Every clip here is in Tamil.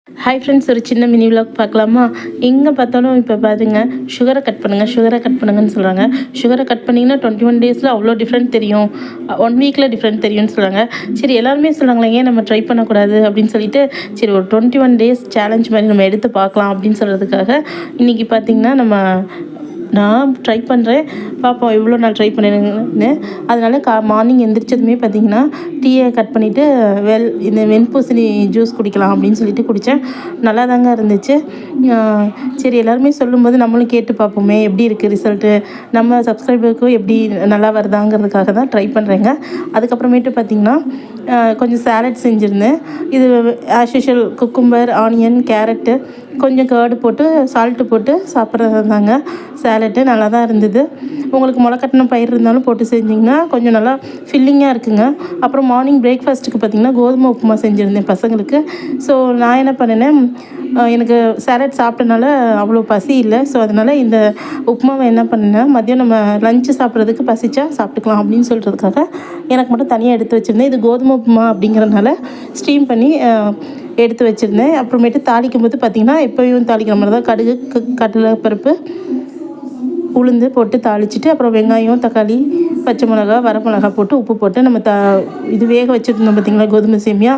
ஹாய் ஃப்ரெண்ட்ஸ், ஒரு சின்ன மினி விலாக் பார்க்கலாமா? எங்கே பார்த்தாலும் இப்போ பாருங்க, சுகரை கட் பண்ணுங்கன்னு சொல்கிறாங்க. சுகரை கட் பண்ணிங்கன்னா 21 டேஸில் அவ்வளோ டிஃப்ரெண்ட் தெரியும், 1 வீக்கில் டிஃப்ரெண்ட் தெரியும்னு சொல்கிறாங்க. சரி, எல்லாருமே சொல்கிறாங்களே, ஏன் நம்ம ட்ரை பண்ணக்கூடாது அப்படின்னு சொல்லிட்டு, சரி ஒரு 21 டேஸ் சேலஞ்ச் மாதிரி நம்ம எடுத்து பார்க்கலாம் அப்படின்னு சொல்கிறதுக்காக இன்றைக்கி பார்த்திங்கன்னா நான் ட்ரை பண்ணுறேன். பார்ப்போம் எவ்வளோ நாள் ட்ரை பண்ணிடுங்கன்னு. அதனால் மார்னிங் எந்திரிச்சதுமே பார்த்திங்கன்னா டீயை கட் பண்ணிவிட்டு இந்த வெண்பூசணி ஜூஸ் குடிக்கலாம் அப்படின்னு சொல்லிட்டு குடித்தேன். நல்லா தாங்க இருந்துச்சு. சரி, எல்லாருமே சொல்லும்போது நம்மளும் கேட்டு பார்ப்போமே எப்படி இருக்குது ரிசல்ட்டு, நம்ம சப்ஸ்கிரைபருக்கும் எப்படி நல்லா வருதாங்கிறதுக்காக தான் ட்ரை பண்ணுறேங்க. அதுக்கப்புறமேட்டு பார்த்திங்கன்னா கொஞ்சம் சேலட் செஞ்சுருந்தேன். இது as usual cucumber, onion, carrot, கொஞ்சம் கர்டு போட்டு சால்ட்டு போட்டு சாப்பிட்றது தாங்க சேலட்டு. நல்லா தான் இருந்தது. உங்களுக்கு முளைக்கட்டின பயிர் இருந்தாலும் போட்டு செஞ்சிங்கன்னா கொஞ்சம் நல்லா ஃபில்லிங்காக இருக்குங்க. அப்புறம் மார்னிங் பிரேக்ஃபாஸ்ட்டுக்கு பார்த்திங்கன்னா கோதுமை உப்புமா செஞ்சுருந்தேன் பசங்களுக்கு. ஸோ நான் என்ன பண்ணினேன், எனக்கு சேலட் சாப்பிட்டனால அவ்வளோ பசி இல்லை. ஸோ அதனால் இந்த உப்புமாவை என்ன பண்ணினேன், மதியம் நம்ம லஞ்சு சாப்பிட்றதுக்கு பசிச்சா சாப்பிட்டுக்கலாம் அப்படின்னு சொல்கிறதுக்காக எனக்கு மட்டும் தனியாக எடுத்து வச்சுருந்தேன். இது கோதுமை உப்புமா அப்படிங்கிறதுனால ஸ்டீம் பண்ணி எடுத்து வச்சுருந்தேன். அப்புறமேட்டு தாளிக்கும் போது பார்த்திங்கன்னா எப்போயும் தாளிக்கிற மாதிரி தான் கடுகு, கடலை பருப்பு, உளுந்து போட்டு தாளிச்சிட்டு, அப்புறம் வெங்காயம், தக்காளி, பச்சை மிளகா, வரமிளகா போட்டு உப்பு போட்டு நம்ம இது வேக வச்சுருந்தோம் பார்த்திங்களா கோதுமை சேமியா,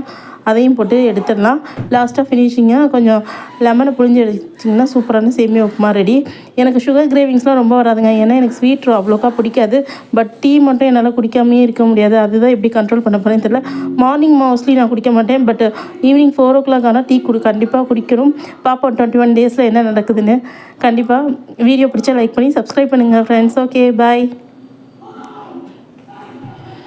அதையும் போட்டு எடுத்துடலாம். லாஸ்ட்டாக ஃபினிஷிங்காக கொஞ்சம் லெமனை புழிஞ்சு எடுத்திங்கன்னா சூப்பரான சேமியா உப்புமா ரெடி. எனக்கு சுகர் கிரேவிங்ஸ்லாம் ரொம்ப வராதுங்க, ஏன்னா எனக்கு ஸ்வீட் அவ்வளோக்கா பிடிக்காது. பட் டீ மட்டும் என்னால் குடிக்காமையே இருக்க முடியாது. அதுதான் எப்படி கண்ட்ரோல் பண்ண போகிறேன்னு தெரியல. மார்னிங் மோஸ்ட்லி நான் குடிக்க மாட்டேன், பட் ஈவினிங் 4 o'clock ஆனால் டீ கண்டிப்பாக குடிக்கணும். பார்ப்போம் 21 டேஸில் என்ன நடக்குதுன்னு. கண்டிப்பாக வீடியோ பிடிச்சா லைக் பண்ணி சப்ஸ்கிரைப் பண்ணுங்கள் ஃப்ரெண்ட்ஸ். ஓகே, பாய்.